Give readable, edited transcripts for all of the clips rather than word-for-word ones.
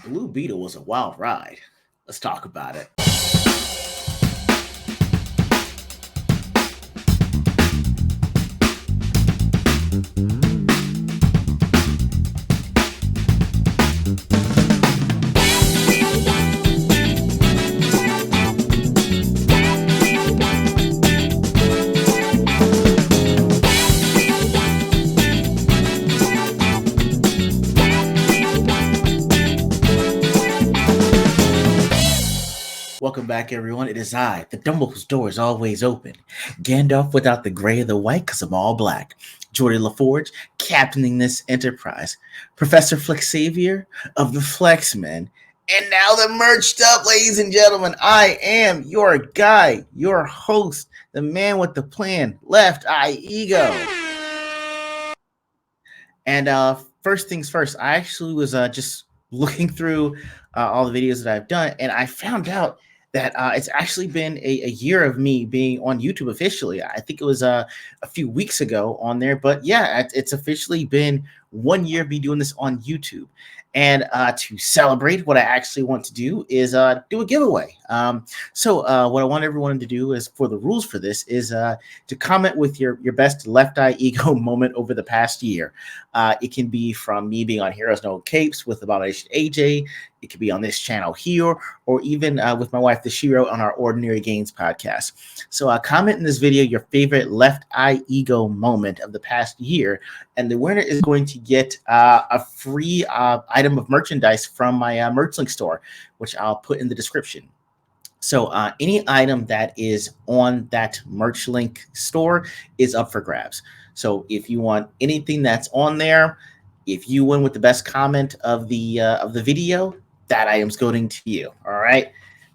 Blue Beetle was a wild ride. Let's talk about it. Welcome back, everyone. It is I, the Dumbledore's door is always open. Gandalf without the gray or the white, because I'm all black. Jordan LaForge, captaining this enterprise. Professor Flexavier of the Flexmen. And now the merched up, ladies and gentlemen. I am your guy, your host, the man with the plan, Left Eye Ego. And first things first, I actually was just looking through all the videos that I've done, and I found out that it's actually been a year of me being on YouTube officially. I think it was a few weeks ago on there, but yeah, it's officially been 1 year of me doing this on YouTube. And to celebrate, what I actually want to do is do a giveaway. So what I want everyone to do is, for the rules for this, is to comment with your best Left Eye Ego moment over the past year. It can be from me being on Heroes No Capes with Abomination AJ. It could be on this channel here, or even with my wife, the Shiro, on our Ordinary Games podcast. So comment in this video your favorite Left Eye Ego moment of the past year, and the winner is going to get a free item of merchandise from my merch link store, which I'll put in the description. So any item that is on that merch link store is up for grabs. So if you want anything that's on there, if you win with the best comment of the video, that item's going to you. All right,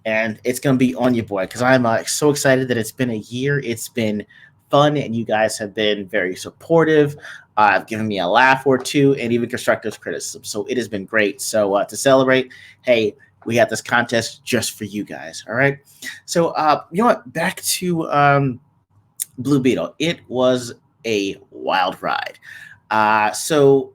and it's gonna be on you, boy, because I'm so excited that it's been a year. It's been fun, and you guys have been very supportive. Given me a laugh or two, and even constructive criticism. So it has been great. So to celebrate, hey, we got this contest just for you guys. All right. So you know what? Back to Blue Beetle. It was a wild ride. So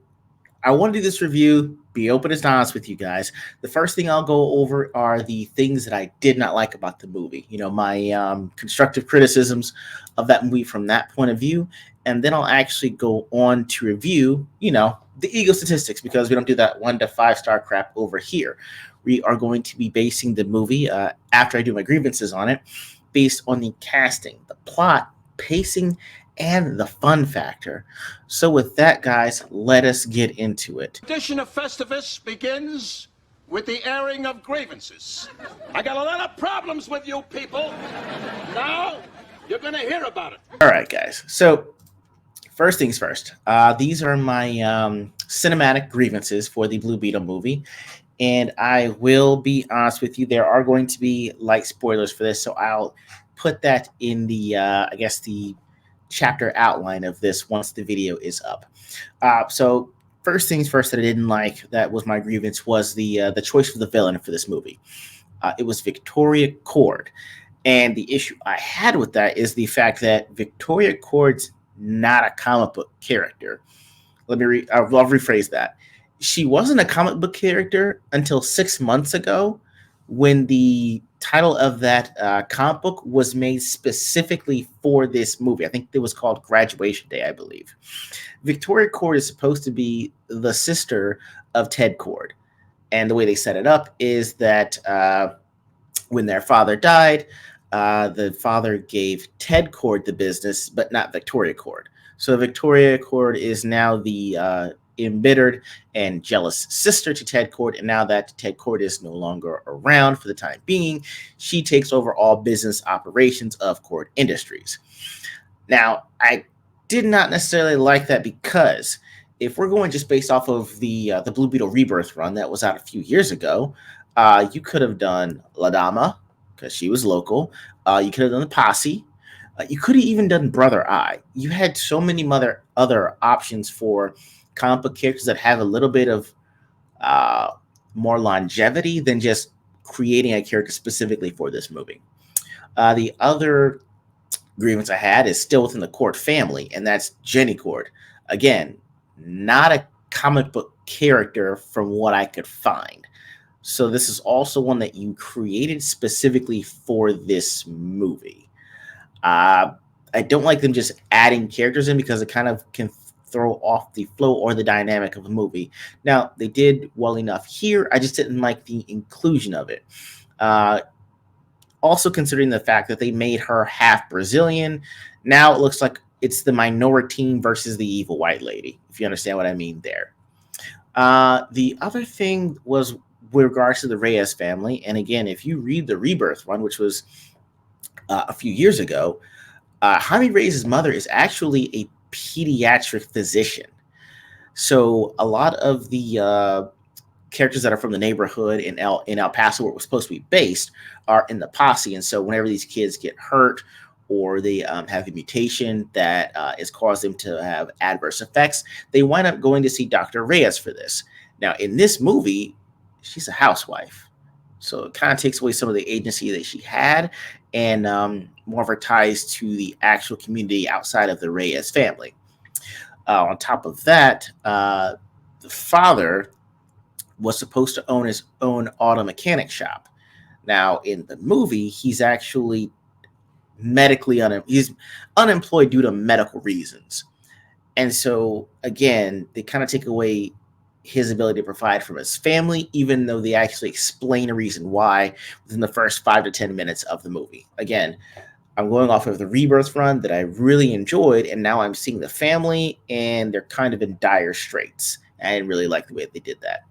I want to do this review, be open and honest with you guys. The first thing I'll go over are the things that I did not like about the movie. You know, my constructive criticisms of that movie from that point of view. And then I'll actually go on to review, the ego statistics, because we don't do that 1 to 5 star crap over here. We are going to be basing the movie, after I do my grievances on it, based on the casting, the plot, pacing, and the fun factor. So with that, guys, let us get into it. Edition of Festivus begins with the airing of grievances. I got a lot of problems with you people. Now you're gonna hear about it. All right, guys. So first things first. These are my cinematic grievances for the Blue Beetle movie. And I will be honest with you, there are going to be light spoilers for this, so I'll put that in the, I guess, the chapter outline of this once the video is up. So first things first that I didn't like, that was my grievance, was the choice of the villain for this movie. It was Victoria Cord. And the issue I had with that is the fact that Victoria Cord's not a comic book character. I'll rephrase that. She wasn't a comic book character until 6 months ago, when the title of that comic book was made specifically for this movie. I think it was called Graduation Day, I believe. Victoria Cord is supposed to be the sister of Ted Cord. And the way they set it up is that when their father died, the father gave Ted Cord the business, but not Victoria Cord. So Victoria Cord is now the embittered and jealous sister to Ted Cord, and now that Ted Cord is no longer around for the time being, she takes over all business operations of Cord Industries. Now, I did not necessarily like that, because if we're going just based off of the Blue Beetle Rebirth run that was out a few years ago, you could have done La Dama, because she was local. You could have done the Posse. You could have even done Brother Eye. You had so many other options for comic book characters that have a little bit of more longevity than just creating a character specifically for this movie. The other grievance I had is still within the Cord family, and that's Jenny Cord. Again, not a comic book character from what I could find. So this is also one that you created specifically for this movie. Uh, I don't like them just adding characters in because it kind of can throw off the flow or the dynamic of the movie. Now, they did well enough here. I just didn't like the inclusion of it. Uh, Also, considering the fact that they made her half Brazilian, now it looks like it's the minority versus the evil white lady, if you understand what I mean there. The other thing was with regards to the Reyes family. And again, if you read the Rebirth one, which was a few years ago, Jaime Reyes' mother is actually a pediatric physician. So a lot of the characters that are from the neighborhood in El Paso, where it was supposed to be based, are in the posse. And so whenever these kids get hurt or they have a mutation that is caused them to have adverse effects, they wind up going to see Dr. Reyes for this. Now, in this movie, she's a housewife. So it kind of takes away some of the agency that she had and more of her ties to the actual community outside of the Reyes family. On top of that, the father was supposed to own his own auto mechanic shop. Now, in the movie, he's actually he's unemployed due to medical reasons. And so again, they kind of take away his ability to provide for his family, even though they actually explain a reason why within the first 5 to 10 minutes of the movie. Again, I'm going off of the Rebirth run that I really enjoyed, and now I'm seeing the family, and they're kind of in dire straits. I didn't really like the way they did that.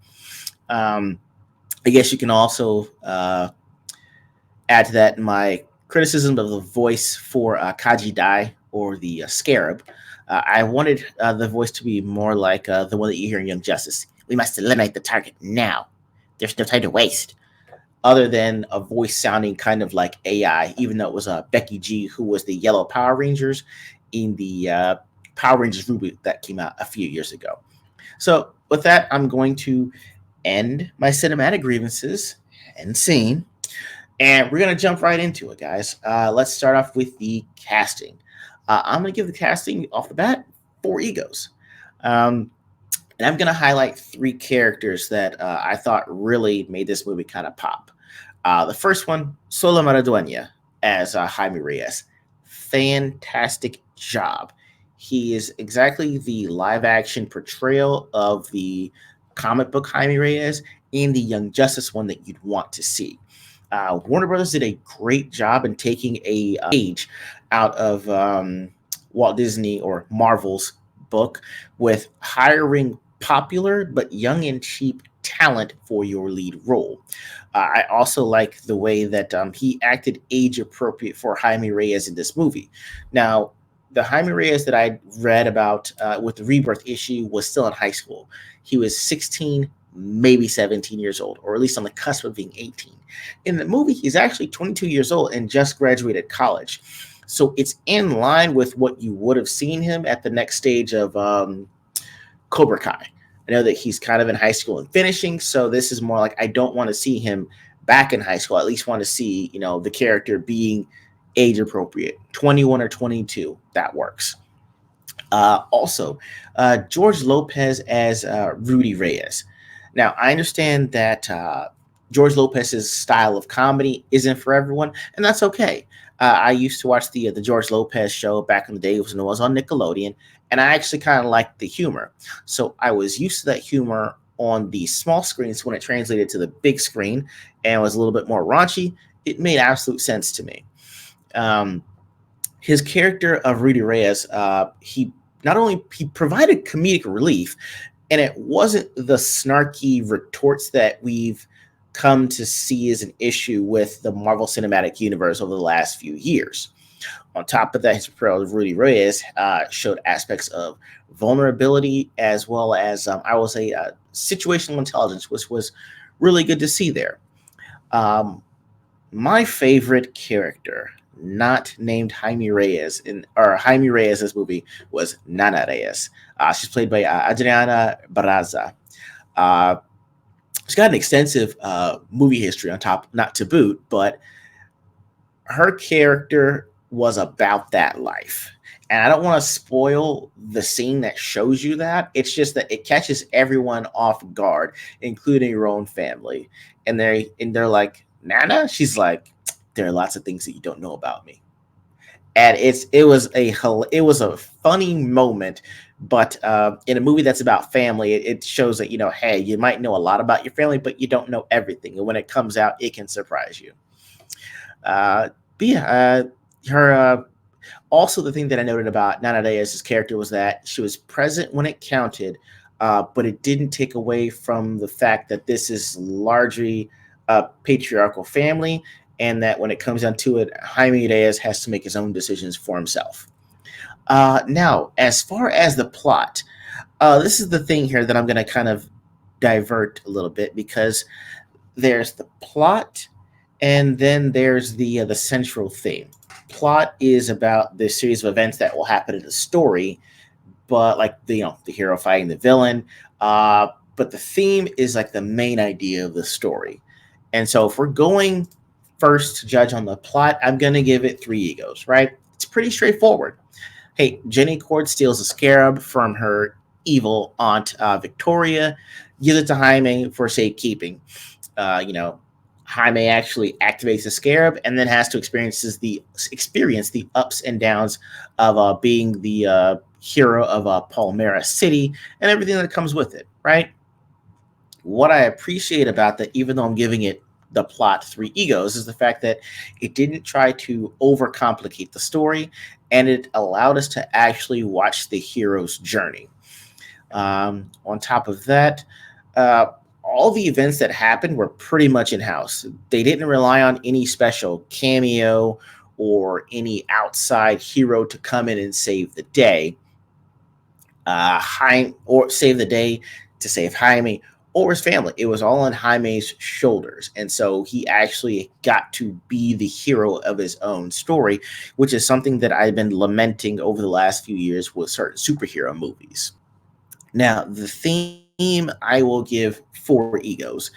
I guess you can also add to that my criticism of the voice for Kaji Dai, or the Scarab. I wanted the voice to be more like the one that you hear in Young Justice. We must eliminate the target now. There's no time to waste. Other than a voice sounding kind of like AI, even though it was Becky G, who was the Yellow Power Rangers in the Power Rangers reboot that came out a few years ago. So, with that, I'm going to end my cinematic grievances and scene, and we're going to jump right into it, guys. Let's start off with the casting. I'm going to give the casting off the bat 4 EGOs. And I'm going to highlight 3 characters that I thought really made this movie kind of pop. The first one, Sola Maraduena as Jaime Reyes. Fantastic job. He is exactly the live action portrayal of the comic book Jaime Reyes and the Young Justice one that you'd want to see. Warner Brothers did a great job in taking a page out of Walt Disney or Marvel's book with hiring popular but young and cheap talent for your lead role. I also like the way that he acted age appropriate for Jaime Reyes in this movie. Now, the Jaime Reyes that I read about with the Rebirth issue was still in high school. He was 16, maybe 17 years old, or at least on the cusp of being 18. In the movie, he's actually 22 years old and just graduated college. So it's in line with what you would have seen him at the next stage of Cobra Kai. I know that he's kind of in high school and finishing, so this is more like I don't want to see him back in high school. I at least want to see, the character being age appropriate, 21 or 22. That works. Also, George Lopez as Rudy Reyes. Now, I understand that George Lopez's style of comedy isn't for everyone, and that's okay. I used to watch the George Lopez show back in the day when it was on Nickelodeon, and I actually kind of liked the humor. So I was used to that humor on the small screens. When it translated to the big screen and was a little bit more raunchy, it made absolute sense to me. His character of Rudy Reyes, he not only he provided comedic relief, and it wasn't the snarky retorts that we've come to see as an issue with the Marvel Cinematic Universe over the last few years. On top of that, his portrayal of Rudy Reyes showed aspects of vulnerability as well as, I will say, situational intelligence, which was really good to see there. My favorite character, not named Jaime Reyes Jaime Reyes in this movie, was Nana Reyes. She's played by Adriana Barraza. She's got an extensive movie history on top, not to boot, but her character was about that life. And I don't want to spoil the scene that shows you that. It's just that it catches everyone off guard, including your own family. And they're like, Nana? She's like, there are lots of things that you don't know about me. And it was a funny moment, but in a movie that's about family, it shows that hey, you might know a lot about your family, but you don't know everything. And when it comes out, it can surprise you. Uh, but yeah, her also, the thing that I noted about Nana Reyes' character was that she was present when it counted, but it didn't take away from the fact that this is largely a patriarchal family, and that when it comes down to it, Jaime Reyes has to make his own decisions for himself. Now, as far as the plot, this is the thing here that I'm going to kind of divert a little bit, because there's the plot, and then there's the central theme. Plot is about the series of events that will happen in the story, but like the hero fighting the villain. But the theme is like the main idea of the story. And so if we're going first to judge on the plot, I'm gonna give it three egos, right? It's pretty straightforward. Hey, Jenny Cord steals a scarab from her evil aunt Victoria, gives it to Jaime for safekeeping. Jaime actually activates the scarab and then has to experience the ups and downs of being the hero of Palmera City and everything that comes with it. Right. What I appreciate about that, even though I'm giving it the plot three egos, is the fact that it didn't try to overcomplicate the story, and it allowed us to actually watch the hero's journey. On top of that, uh, all the events that happened were pretty much in house. They didn't rely on any special cameo or any outside hero to come in and save the day. Or save the day to save Jaime or his family. It was all on Jaime's shoulders. And so he actually got to be the hero of his own story, which is something that I've been lamenting over the last few years with certain superhero movies. Now, the theme I will give four egos.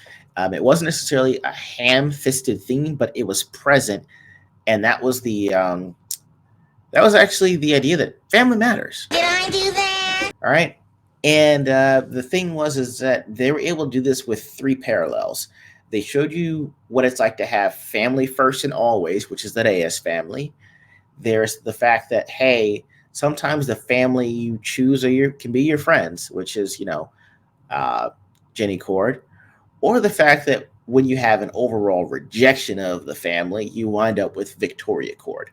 It wasn't necessarily a ham-fisted theme, but it was present, and that was actually the idea that family matters. Did I do that? All right. And the thing was is that they were able to do this with three parallels. They showed you what it's like to have family first and always, which is the Reyes family. There's the fact that, hey, sometimes the family you choose can be your friends, which is uh, Jenny Cord, or the fact that when you have an overall rejection of the family, you wind up with Victoria Cord.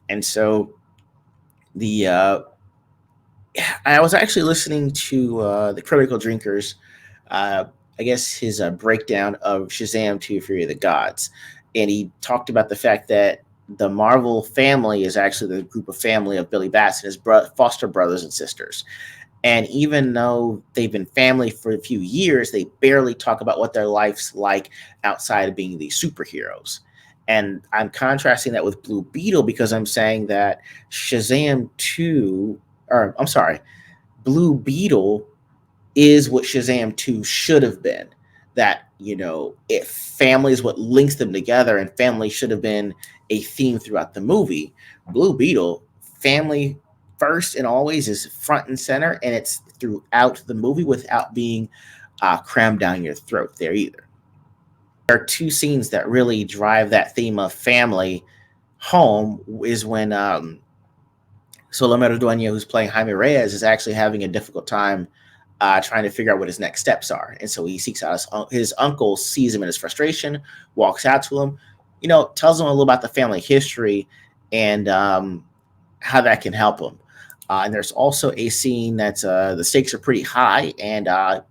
And so the I was actually listening to the Critical Drinkers, uh, I guess his breakdown of Shazam 2 Fury of the Gods. And he talked about the fact that the Marvel family is actually the group of family of Billy Batts and his foster brothers and sisters. And even though they've been family for a few years, they barely talk about what their life's like outside of being these superheroes. And I'm contrasting that with Blue Beetle because I'm saying that Shazam 2, or I'm sorry, Blue Beetle is what Shazam 2 should have been. That, if family is what links them together and family should have been a theme throughout the movie, Blue Beetle, family first and always is front and center, and it's throughout the movie without being crammed down your throat there either. There are two scenes that really drive that theme of family home is when Solomero Dueña, who's playing Jaime Reyes, is actually having a difficult time trying to figure out what his next steps are. And so he seeks out his uncle, sees him in his frustration, walks out to him, tells him a little about the family history and how that can help him. And there's also a scene that's the stakes are pretty high and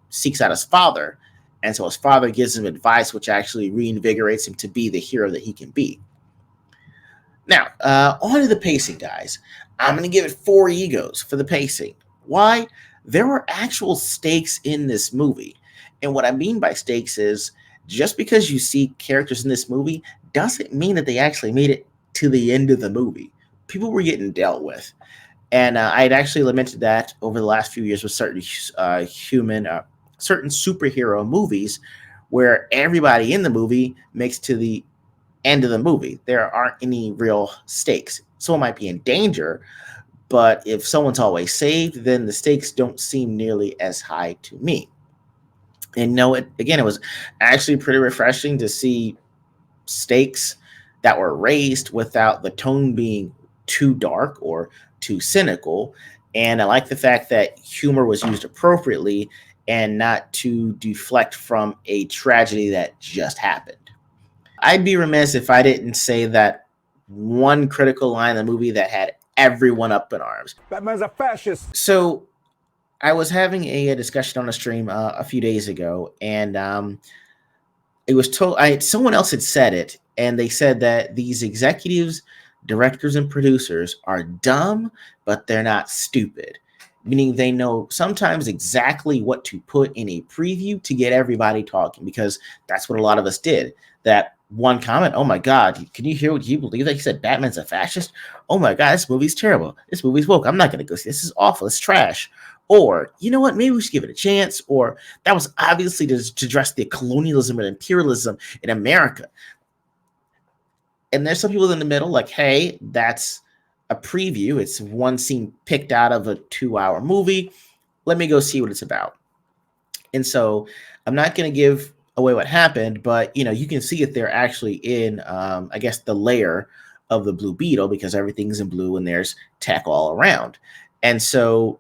seeks out his father. And so his father gives him advice, which actually reinvigorates him to be the hero that he can be. Now, on to the pacing, guys. I'm going to give it four egos for the pacing. Why? There were actual stakes in this movie. And what I mean by stakes is just because you see characters in this movie doesn't mean that they actually made it to the end of the movie. People were getting dealt with. And I had actually lamented that over the last few years with certain certain superhero movies where everybody in the movie makes to the End of the movie. There aren't any real stakes. Someone might be in danger, but if someone's always saved, then the stakes don't seem nearly as high to me. And no, it was actually pretty refreshing to see stakes that were raised without the tone being too dark or too cynical. And I like the fact that humor was used appropriately and not to deflect from a tragedy that just happened. I'd be remiss if I didn't say that one critical line in the movie that had everyone up in arms. Batman's a fascist. So I was having a discussion on a stream a few days ago, and it was told someone else had said it, and they said that these executives, directors, and producers are dumb, but they're not stupid. Meaning they know sometimes exactly what to put in a preview to get everybody talking, because that's what a lot of us did. That one comment, oh my God, can you hear what you believe that he said Batman's a fascist? Oh my God, this movie's terrible. This movie's woke. I'm not going to go see this. This is awful. It's trash. Or, you know what, maybe we should give it a chance. Or that was obviously to address the colonialism and imperialism in America. And there's some people in the middle like, hey, that's a preview. It's one scene picked out of a 2-hour movie. Let me go see what it's about. And so I'm not going to give away what happened, but you can see it there actually in, I guess, the layer of the Blue Beetle, because everything's in blue and there's tech all around. And so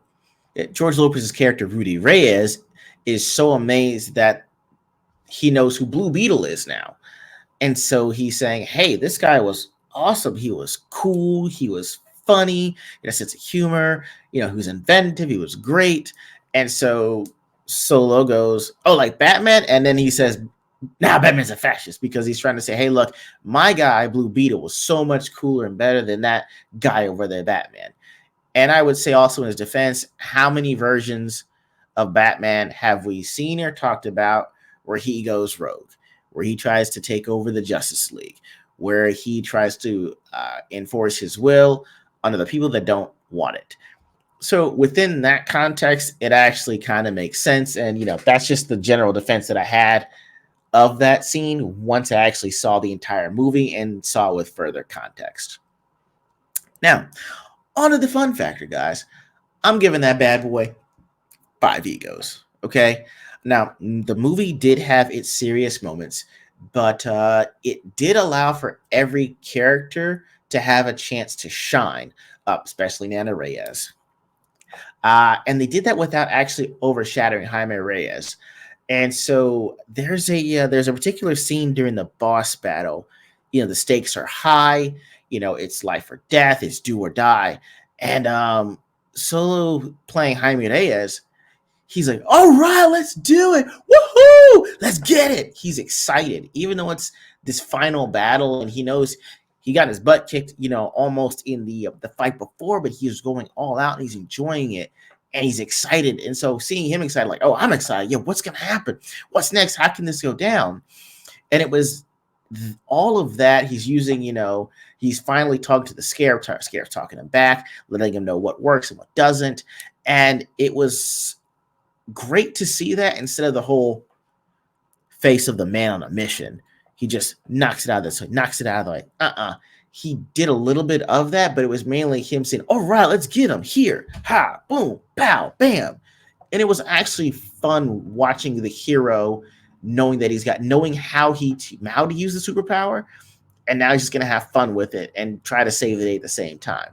George Lopez's character, Rudy Reyes, is so amazed that he knows who Blue Beetle is now. And so he's saying, hey, this guy was awesome. He was cool. He was funny. He had a sense of humor. He was inventive. He was great. And so Solo goes, oh, like Batman? And then he says, nah, Batman's a fascist, because he's trying to say, hey, look, my guy, Blue Beetle, was so much cooler and better than that guy over there, Batman. And I would say also in his defense, how many versions of Batman have we seen or talked about where he goes rogue, where he tries to take over the Justice League, where he tries to enforce his will under the people that don't want it? So within that context, it actually kind of makes sense. And, that's just the general defense that I had of that scene once I actually saw the entire movie and saw with further context. Now, on to the fun factor, guys. I'm giving that bad boy 5 egos. Okay. Now, the movie did have its serious moments, but it did allow for every character to have a chance to shine, especially Nana Reyes. And they did that without actually overshadowing Jaime Reyes. And so there's a particular scene during the boss battle. The stakes are high. It's life or death. It's do or die. And Solo playing Jaime Reyes, he's like, all right, let's do it. Woohoo! Let's get it. He's excited, even though it's this final battle, and he knows he got his butt kicked, almost in the fight before, but he's going all out and he's enjoying it. And he's excited. And so seeing him excited, like, oh, I'm excited. Yeah, what's going to happen? What's next? How can this go down? And it was all of that. He's using, he's finally talking to the Scarab. Scarab's talking him back, letting him know what works and what doesn't. And it was great to see that instead of the whole face of the man on a mission. He just knocks it out of this way, knocks it out of the way. He did a little bit of that, but it was mainly him saying, all right, let's get him here. Ha, boom, pow, bam. And it was actually fun watching the hero knowing that knowing how to use the superpower. And now he's just going to have fun with it and try to save the day at the same time.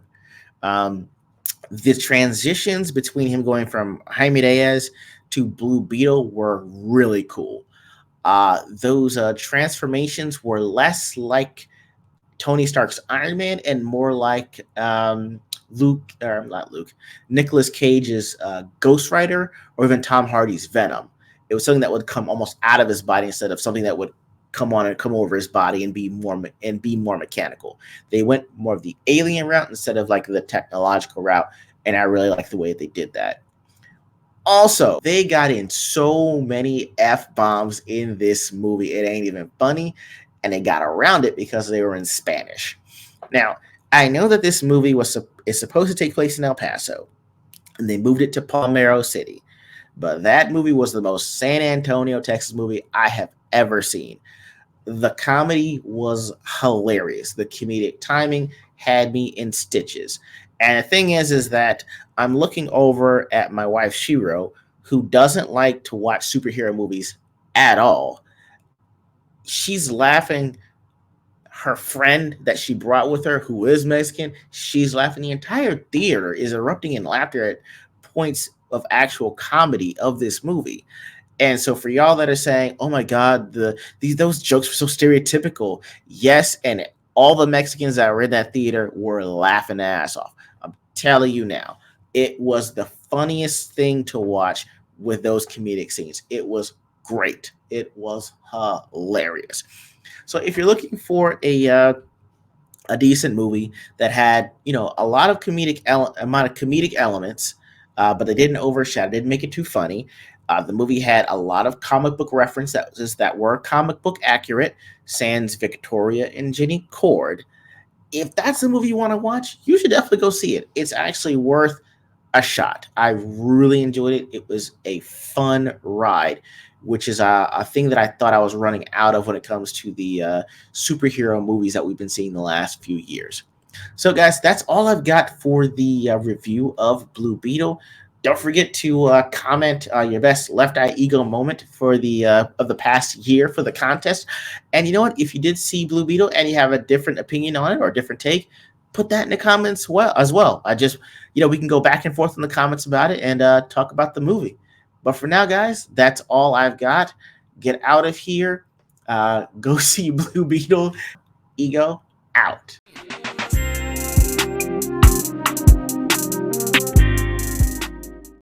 The transitions between him going from Jaime Reyes to Blue Beetle were really cool. Those transformations were less like Tony Stark's Iron Man and more like Nicolas Cage's Ghost Rider, or even Tom Hardy's Venom. It was something that would come almost out of his body instead of something that would come over his body and be more mechanical. They went more of the alien route instead of like the technological route, and I really like the way they did that. Also, they got in so many F-bombs in this movie. It ain't even funny. And they got around it because they were in Spanish. Now, I know that this movie is supposed to take place in El Paso, and they moved it to Palmero City. But that movie was the most San Antonio, Texas movie I have ever seen. The comedy was hilarious. The comedic timing had me in stitches. And the thing is that I'm looking over at my wife Shiro, who doesn't like to watch superhero movies at all. She's laughing. Her friend that she brought with her, who is Mexican, she's laughing. The entire theater is erupting in laughter at points of actual comedy of this movie. And so for y'all that are saying, "Oh my God, these those jokes were so stereotypical," yes, and all the Mexicans that were in that theater were laughing their ass off. I'm telling you now, it was the funniest thing to watch with those comedic scenes. It was great. It was hilarious. So if you're looking for a decent movie that had a lot of amount of comedic elements, but they didn't overshadow, didn't make it too funny. The movie had a lot of comic book references that were comic book accurate, sans Victoria and Jenny Cord. If that's the movie you want to watch, you should definitely go see it. It's actually worth a shot. I really enjoyed it. It was a fun ride, which is a thing that I thought I was running out of when it comes to the superhero movies that we've been seeing the last few years. So, guys, that's all I've got for the review of Blue Beetle. Don't forget to comment your best left eye ego moment for the of the past year for the contest. And you know what? If you did see Blue Beetle and you have a different opinion on it or a different take, put that in the comments as well. I just we can go back and forth in the comments about it and talk about the movie. But for now, guys, that's all I've got. Get out of here. Go see Blue Beetle. E.G.O. out.